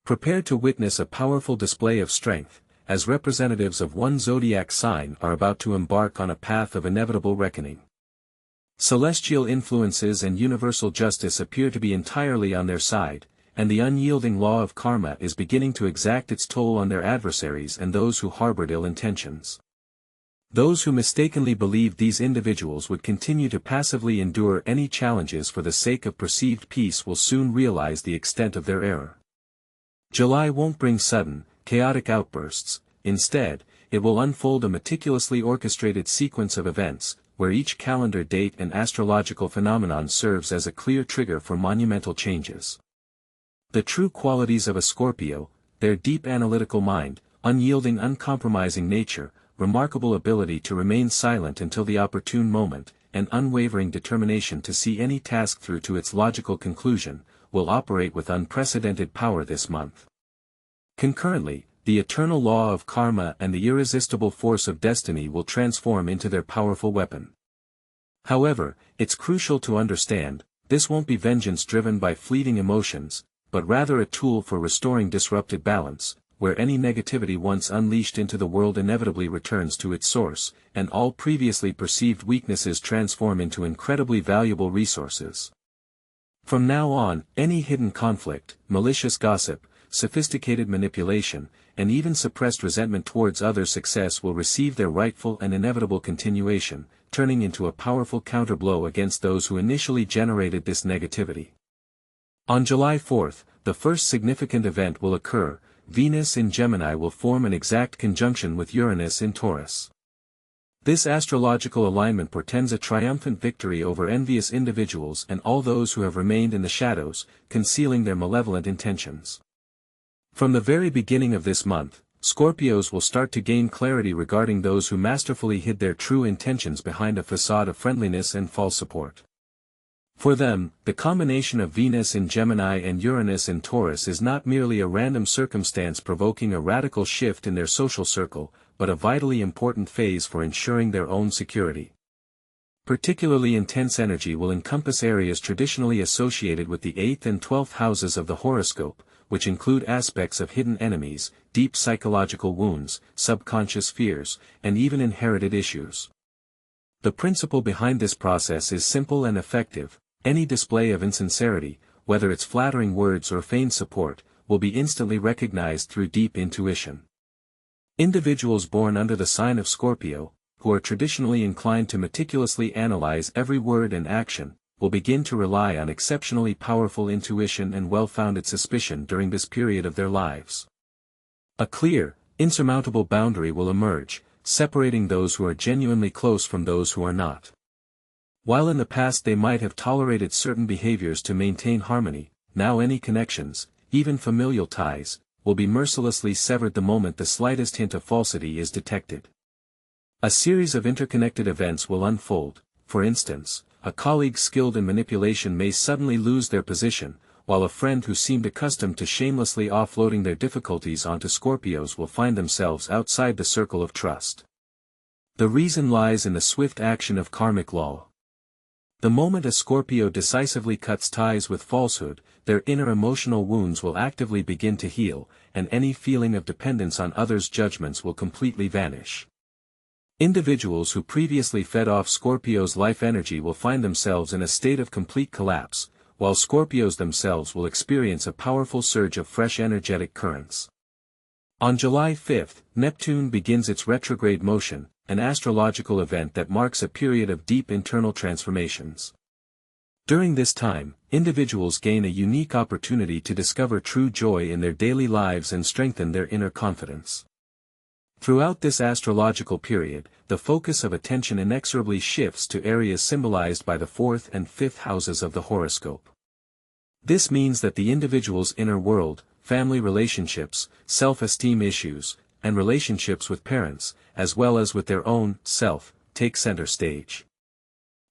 Prepare to witness a powerful display of strength, as representatives of one zodiac sign are about to embark on a path of inevitable reckoning. Celestial influences and universal justice appear to be entirely on their side, and the unyielding law of karma is beginning to exact its toll on their adversaries and those who harbored ill intentions. Those who mistakenly believed these individuals would continue to passively endure any challenges for the sake of perceived peace will soon realize the extent of their error. July won't bring sudden, chaotic outbursts. Instead, it will unfold a meticulously orchestrated sequence of events, where each calendar date and astrological phenomenon serves as a clear trigger for monumental changes. The true qualities of a Scorpio, their deep analytical mind, unyielding uncompromising nature, remarkable ability to remain silent until the opportune moment, and unwavering determination to see any task through to its logical conclusion, will operate with unprecedented power this month. Concurrently, the eternal law of karma and the irresistible force of destiny will transform into their powerful weapon. However, it's crucial to understand, this won't be vengeance driven by fleeting emotions, but rather a tool for restoring disrupted balance, where any negativity once unleashed into the world inevitably returns to its source, and all previously perceived weaknesses transform into incredibly valuable resources. From now on, any hidden conflict, malicious gossip, sophisticated manipulation, and even suppressed resentment towards others' success will receive their rightful and inevitable continuation, turning into a powerful counterblow against those who initially generated this negativity. On July 4th, the first significant event will occur. Venus in Gemini will form an exact conjunction with Uranus in Taurus. This astrological alignment portends a triumphant victory over envious individuals and all those who have remained in the shadows, concealing their malevolent intentions. From the very beginning of this month, Scorpios will start to gain clarity regarding those who masterfully hid their true intentions behind a facade of friendliness and false support. For them, the combination of Venus in Gemini and Uranus in Taurus is not merely a random circumstance provoking a radical shift in their social circle, but a vitally important phase for ensuring their own security. Particularly intense energy will encompass areas traditionally associated with the 8th and 12th houses of the horoscope, which include aspects of hidden enemies, deep psychological wounds, subconscious fears, and even inherited issues. The principle behind this process is simple and effective. Any display of insincerity, whether it's flattering words or feigned support, will be instantly recognized through deep intuition. Individuals born under the sign of Scorpio, who are traditionally inclined to meticulously analyze every word and action, will begin to rely on exceptionally powerful intuition and well-founded suspicion during this period of their lives. A clear, insurmountable boundary will emerge, separating those who are genuinely close from those who are not. While in the past they might have tolerated certain behaviors to maintain harmony, now any connections, even familial ties, will be mercilessly severed the moment the slightest hint of falsity is detected. A series of interconnected events will unfold. For instance, a colleague skilled in manipulation may suddenly lose their position, while a friend who seemed accustomed to shamelessly offloading their difficulties onto Scorpios will find themselves outside the circle of trust. The reason lies in the swift action of karmic law. The moment a Scorpio decisively cuts ties with falsehood, their inner emotional wounds will actively begin to heal, and any feeling of dependence on others' judgments will completely vanish. Individuals who previously fed off Scorpio's life energy will find themselves in a state of complete collapse, while Scorpios themselves will experience a powerful surge of fresh energetic currents. On July 5th, Neptune begins its retrograde motion, an astrological event that marks a period of deep internal transformations. During this time, individuals gain a unique opportunity to discover true joy in their daily lives and strengthen their inner confidence. Throughout this astrological period, the focus of attention inexorably shifts to areas symbolized by the 4th and 5th houses of the horoscope. This means that the individual's inner world, family relationships, self-esteem issues, and relationships with parents, as well as with their own self, take center stage.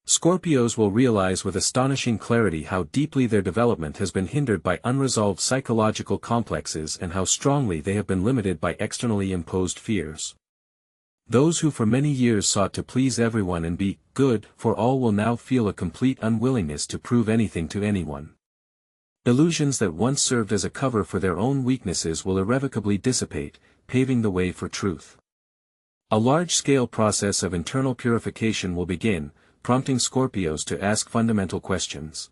Scorpios will realize with astonishing clarity how deeply their development has been hindered by unresolved psychological complexes and how strongly they have been limited by externally imposed fears. Those who for many years sought to please everyone and be good for all will now feel a complete unwillingness to prove anything to anyone. Illusions that once served as a cover for their own weaknesses will irrevocably dissipate, paving the way for truth. A large-scale process of internal purification will begin, prompting Scorpios to ask fundamental questions.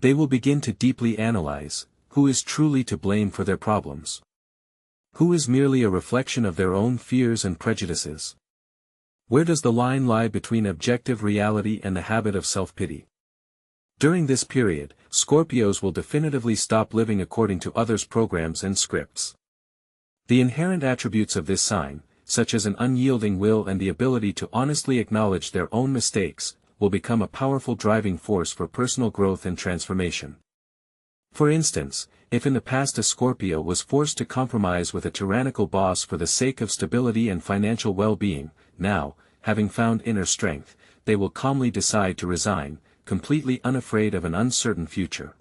They will begin to deeply analyze, who is truly to blame for their problems? Who is merely a reflection of their own fears and prejudices? Where does the line lie between objective reality and the habit of self-pity? During this period, Scorpios will definitively stop living according to others' programs and scripts. The inherent attributes of this sign, such as an unyielding will and the ability to honestly acknowledge their own mistakes, will become a powerful driving force for personal growth and transformation. For instance, if in the past a Scorpio was forced to compromise with a tyrannical boss for the sake of stability and financial well-being, now, having found inner strength, they will calmly decide to resign, completely unafraid of an uncertain future.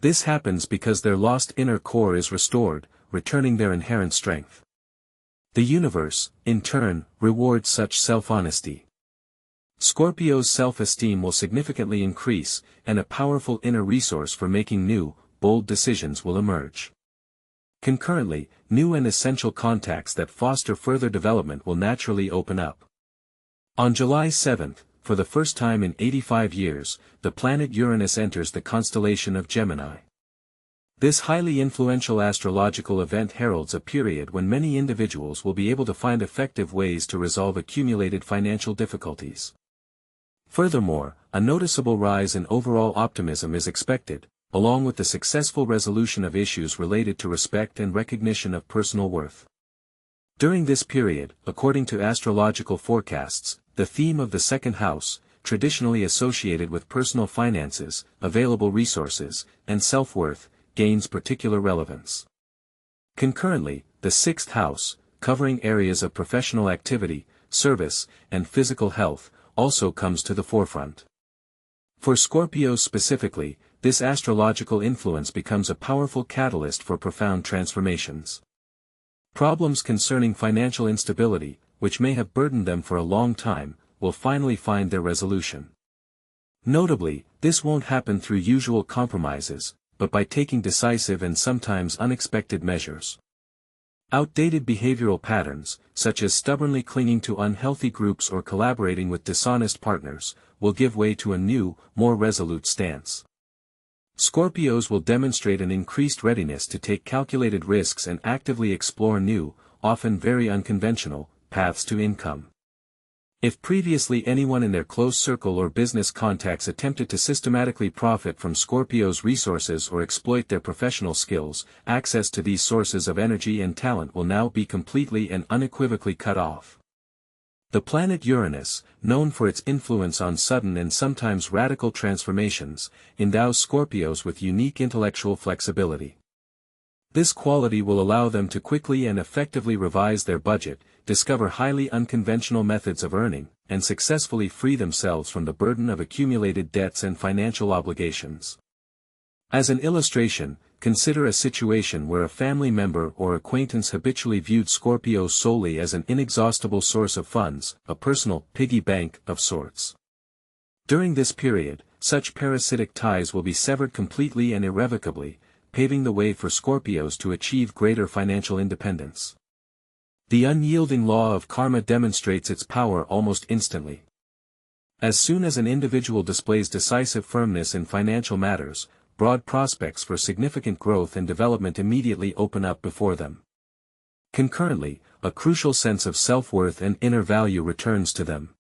This happens because their lost inner core is restored, returning their inherent strength. The universe, in turn, rewards such self-honesty. Scorpio's self-esteem will significantly increase, and a powerful inner resource for making new, bold decisions will emerge. Concurrently, new and essential contacts that foster further development will naturally open up. On July 7, for the first time in 85 years, the planet Uranus enters the constellation of Gemini. This highly influential astrological event heralds a period when many individuals will be able to find effective ways to resolve accumulated financial difficulties. Furthermore, a noticeable rise in overall optimism is expected, along with the successful resolution of issues related to respect and recognition of personal worth. During this period, according to astrological forecasts, the theme of the second house, traditionally associated with personal finances, available resources, and self-worth, gains particular relevance. Concurrently, the sixth house, covering areas of professional activity, service, and physical health, also comes to the forefront. For Scorpios specifically, this astrological influence becomes a powerful catalyst for profound transformations. Problems concerning financial instability, which may have burdened them for a long time, will finally find their resolution. Notably, this won't happen through usual compromises, but by taking decisive and sometimes unexpected measures. Outdated behavioral patterns, such as stubbornly clinging to unhealthy groups or collaborating with dishonest partners, will give way to a new, more resolute stance. Scorpios will demonstrate an increased readiness to take calculated risks and actively explore new, often very unconventional, paths to income. If previously anyone in their close circle or business contacts attempted to systematically profit from Scorpios' resources or exploit their professional skills, access to these sources of energy and talent will now be completely and unequivocally cut off. The planet Uranus, known for its influence on sudden and sometimes radical transformations, endows Scorpios with unique intellectual flexibility. This quality will allow them to quickly and effectively revise their budget, discover highly unconventional methods of earning, and successfully free themselves from the burden of accumulated debts and financial obligations. As an illustration, consider a situation where a family member or acquaintance habitually viewed Scorpios solely as an inexhaustible source of funds, a personal piggy bank of sorts. During this period, such parasitic ties will be severed completely and irrevocably, paving the way for Scorpios to achieve greater financial independence. The unyielding law of karma demonstrates its power almost instantly. As soon as an individual displays decisive firmness in financial matters, broad prospects for significant growth and development immediately open up before them. Concurrently, a crucial sense of self-worth and inner value returns to them.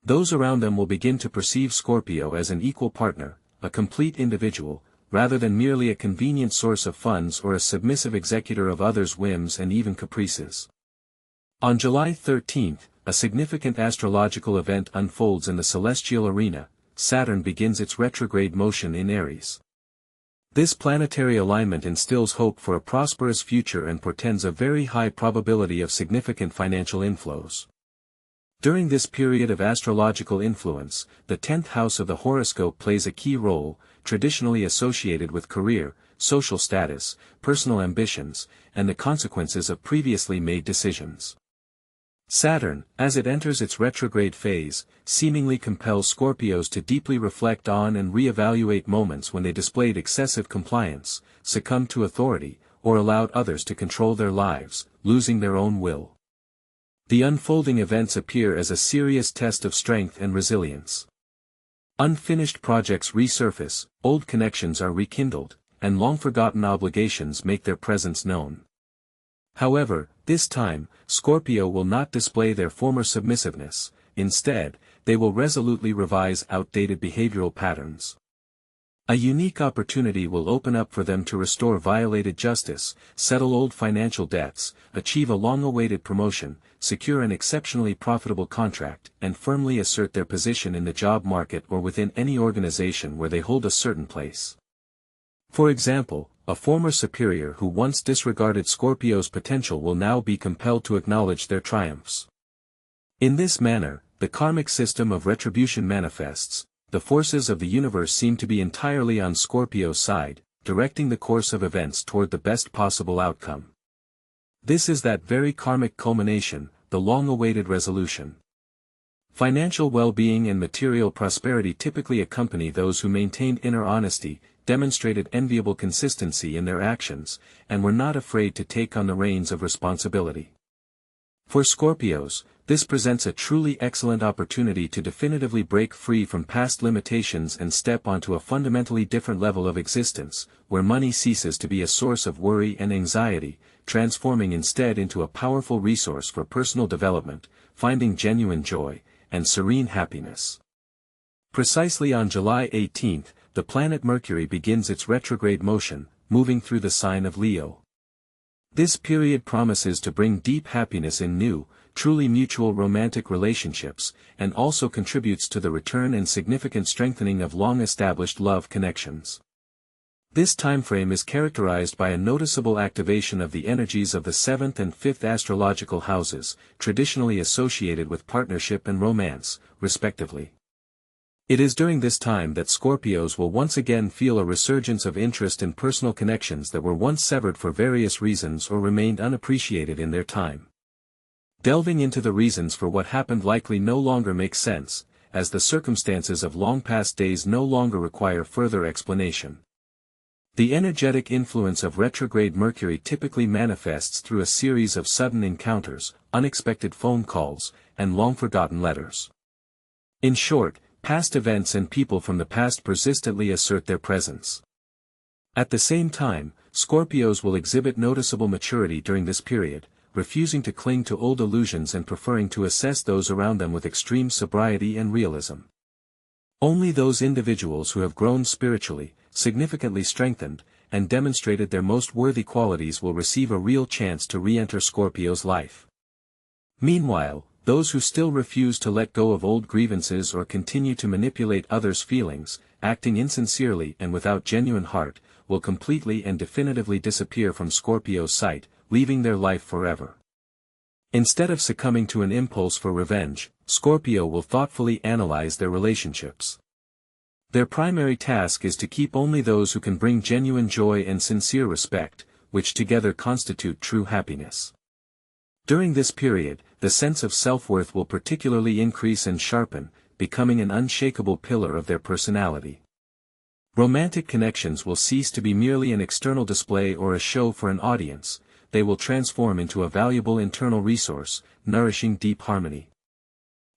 Those around them will begin to perceive Scorpio as an equal partner, a complete individual, rather than merely a convenient source of funds or a submissive executor of others' whims and even caprices. On July 13, a significant astrological event unfolds in the celestial arena. Saturn begins its retrograde motion in Aries. This planetary alignment instills hope for a prosperous future and portends a very high probability of significant financial inflows. During this period of astrological influence, the 10th house of the horoscope plays a key role, traditionally associated with career, social status, personal ambitions, and the consequences of previously made decisions. Saturn, as it enters its retrograde phase, seemingly compels Scorpios to deeply reflect on and reevaluate moments when they displayed excessive compliance, succumbed to authority, or allowed others to control their lives, losing their own will. The unfolding events appear as a serious test of strength and resilience. Unfinished projects resurface, old connections are rekindled, and long-forgotten obligations make their presence known. However, this time, Scorpio will not display their former submissiveness. Instead, they will resolutely revise outdated behavioral patterns. A unique opportunity will open up for them to restore violated justice, settle old financial debts, achieve a long-awaited promotion, secure an exceptionally profitable contract, and firmly assert their position in the job market or within any organization where they hold a certain place. For example, a former superior who once disregarded Scorpio's potential will now be compelled to acknowledge their triumphs. In this manner, the karmic system of retribution manifests. The forces of the universe seem to be entirely on Scorpio's side, directing the course of events toward the best possible outcome. This is that very karmic culmination, the long-awaited resolution. Financial well-being and material prosperity typically accompany those who maintained inner honesty, demonstrated enviable consistency in their actions, and were not afraid to take on the reins of responsibility. For Scorpios, this presents a truly excellent opportunity to definitively break free from past limitations and step onto a fundamentally different level of existence, where money ceases to be a source of worry and anxiety, transforming instead into a powerful resource for personal development, finding genuine joy, and serene happiness. Precisely on July 18, the planet Mercury begins its retrograde motion, moving through the sign of Leo. This period promises to bring deep happiness in new, truly mutual romantic relationships, and also contributes to the return and significant strengthening of long-established love connections. This timeframe is characterized by a noticeable activation of the energies of the 7th and 5th astrological houses, traditionally associated with partnership and romance, respectively. It is during this time that Scorpios will once again feel a resurgence of interest in personal connections that were once severed for various reasons or remained unappreciated in their time. Delving into the reasons for what happened likely no longer makes sense, as the circumstances of long-past days no longer require further explanation. The energetic influence of retrograde Mercury typically manifests through a series of sudden encounters, unexpected phone calls, and long-forgotten letters. In short, past events and people from the past persistently assert their presence. At the same time, Scorpios will exhibit noticeable maturity during this period, refusing to cling to old illusions and preferring to assess those around them with extreme sobriety and realism. Only those individuals who have grown spiritually, significantly strengthened, and demonstrated their most worthy qualities will receive a real chance to re-enter Scorpio's life. Meanwhile, those who still refuse to let go of old grievances or continue to manipulate others' feelings, acting insincerely and without genuine heart, will completely and definitively disappear from Scorpio's sight, leaving their life forever. Instead of succumbing to an impulse for revenge, Scorpio will thoughtfully analyze their relationships. Their primary task is to keep only those who can bring genuine joy and sincere respect, which together constitute true happiness. During this period, the sense of self-worth will particularly increase and sharpen, becoming an unshakable pillar of their personality. Romantic connections will cease to be merely an external display or a show for an audience. They will transform into a valuable internal resource, nourishing deep harmony.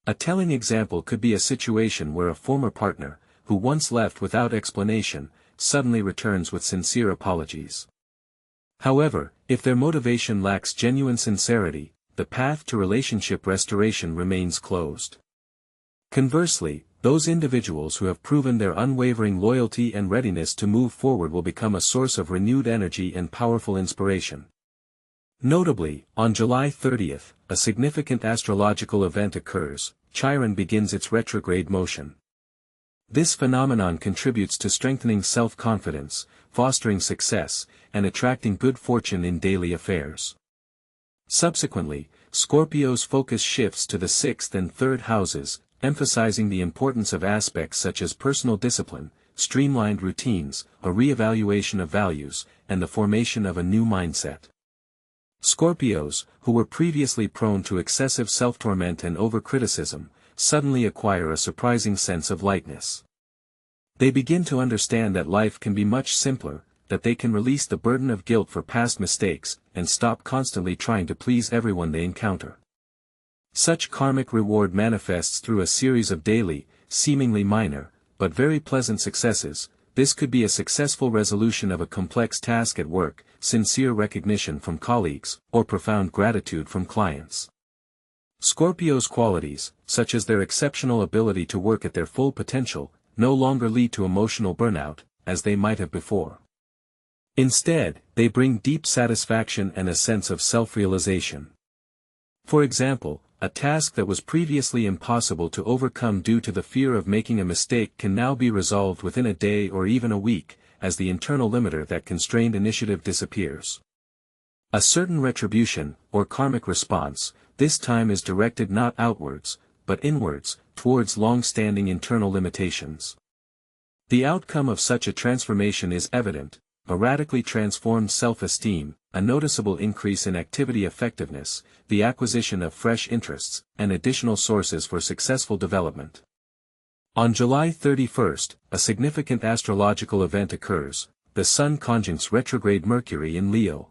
A telling example could be a situation where a former partner, who once left without explanation, suddenly returns with sincere apologies. However, if their motivation lacks genuine sincerity, the path to relationship restoration remains closed. Conversely, those individuals who have proven their unwavering loyalty and readiness to move forward will become a source of renewed energy and powerful inspiration. Notably, on July 30th, a significant astrological event occurs. Chiron begins its retrograde motion. This phenomenon contributes to strengthening self-confidence, fostering success, and attracting good fortune in daily affairs. Subsequently, Scorpio's focus shifts to the 6th and 3rd houses, emphasizing the importance of aspects such as personal discipline, streamlined routines, a reevaluation of values, and the formation of a new mindset. Scorpios, who were previously prone to excessive self-torment and over-criticism, suddenly acquire a surprising sense of lightness. They begin to understand that life can be much simpler, that they can release the burden of guilt for past mistakes, and stop constantly trying to please everyone they encounter. Such karmic reward manifests through a series of daily, seemingly minor, but very pleasant successes. This could be a successful resolution of a complex task at work, sincere recognition from colleagues, or profound gratitude from clients. Scorpios' qualities, such as their exceptional ability to work at their full potential, no longer lead to emotional burnout, as they might have before. Instead, they bring deep satisfaction and a sense of self-realization. For example, a task that was previously impossible to overcome due to the fear of making a mistake can now be resolved within a day or even a week, as the internal limiter that constrained initiative disappears. A certain retribution, or karmic response, this time is directed not outwards, but inwards, towards long-standing internal limitations. The outcome of such a transformation is evident: a radically transformed self-esteem, a noticeable increase in activity effectiveness, the acquisition of fresh interests, and additional sources for successful development. On July 31st, a significant astrological event occurs: the Sun conjuncts retrograde Mercury in Leo.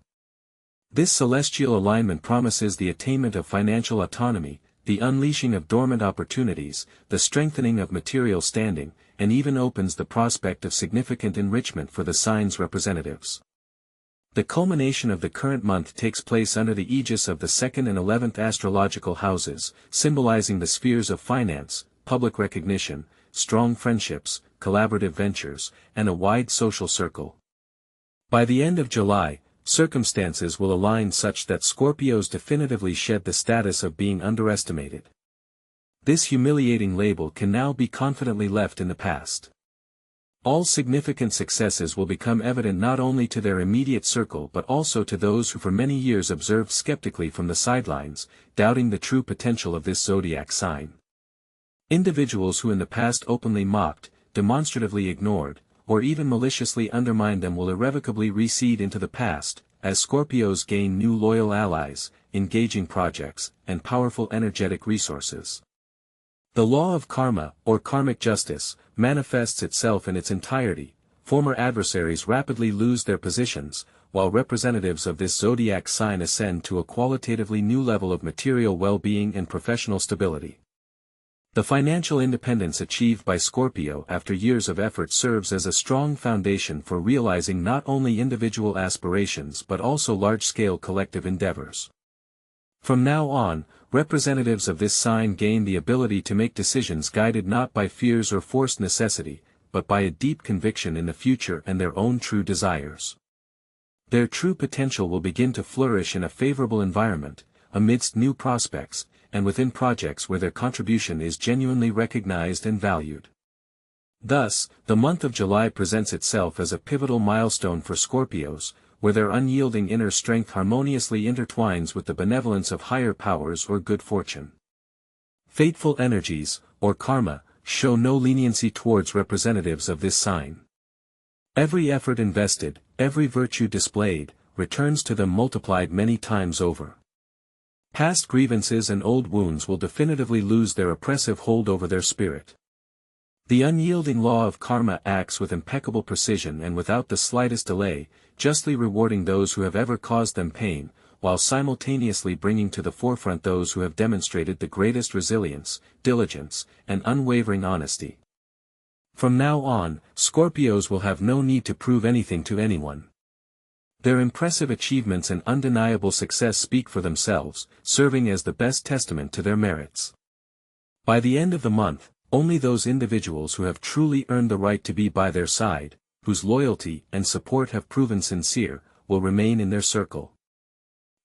This celestial alignment promises the attainment of financial autonomy, the unleashing of dormant opportunities, the strengthening of material standing, and even opens the prospect of significant enrichment for the sign's representatives. The culmination of the current month takes place under the aegis of the 2nd and 11th astrological houses, symbolizing the spheres of finance, public recognition, strong friendships, collaborative ventures, and a wide social circle. By the end of July, circumstances will align such that Scorpios definitively shed the status of being underestimated. This humiliating label can now be confidently left in the past. All significant successes will become evident not only to their immediate circle but also to those who for many years observed skeptically from the sidelines, doubting the true potential of this zodiac sign. Individuals who in the past openly mocked, demonstratively ignored, or even maliciously undermined them will irrevocably recede into the past, as Scorpios gain new loyal allies, engaging projects, and powerful energetic resources. The law of karma, or karmic justice, manifests itself in its entirety. Former adversaries rapidly lose their positions, while representatives of this zodiac sign ascend to a qualitatively new level of material well-being and professional stability. The financial independence achieved by Scorpio after years of effort serves as a strong foundation for realizing not only individual aspirations but also large-scale collective endeavors. From now on, representatives of this sign gain the ability to make decisions guided not by fears or forced necessity, but by a deep conviction in the future and their own true desires. Their true potential will begin to flourish in a favorable environment, amidst new prospects, and within projects where their contribution is genuinely recognized and valued. Thus, the month of July presents itself as a pivotal milestone for Scorpios, where their unyielding inner strength harmoniously intertwines with the benevolence of higher powers or good fortune. Fateful energies, or karma, show no leniency towards representatives of this sign. Every effort invested, every virtue displayed, returns to them multiplied many times over. Past grievances and old wounds will definitively lose their oppressive hold over their spirit. The unyielding law of karma acts with impeccable precision and without the slightest delay, justly rewarding those who have ever caused them pain, while simultaneously bringing to the forefront those who have demonstrated the greatest resilience, diligence, and unwavering honesty. From now on, Scorpios will have no need to prove anything to anyone. Their impressive achievements and undeniable success speak for themselves, serving as the best testament to their merits. By the end of the month, only those individuals who have truly earned the right to be by their side, whose loyalty and support have proven sincere, will remain in their circle.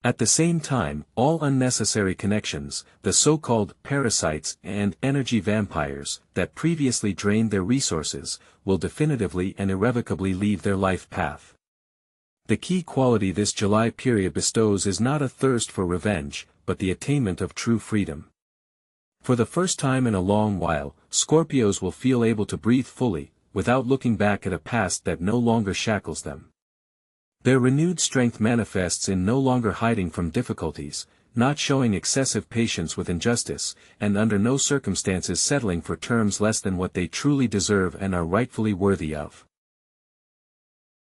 At the same time, all unnecessary connections, the so-called parasites and energy vampires that previously drained their resources, will definitively and irrevocably leave their life path. The key quality this July period bestows is not a thirst for revenge, but the attainment of true freedom. For the first time in a long while, Scorpios will feel able to breathe fully, without looking back at a past that no longer shackles them. Their renewed strength manifests in no longer hiding from difficulties, not showing excessive patience with injustice, and under no circumstances settling for terms less than what they truly deserve and are rightfully worthy of.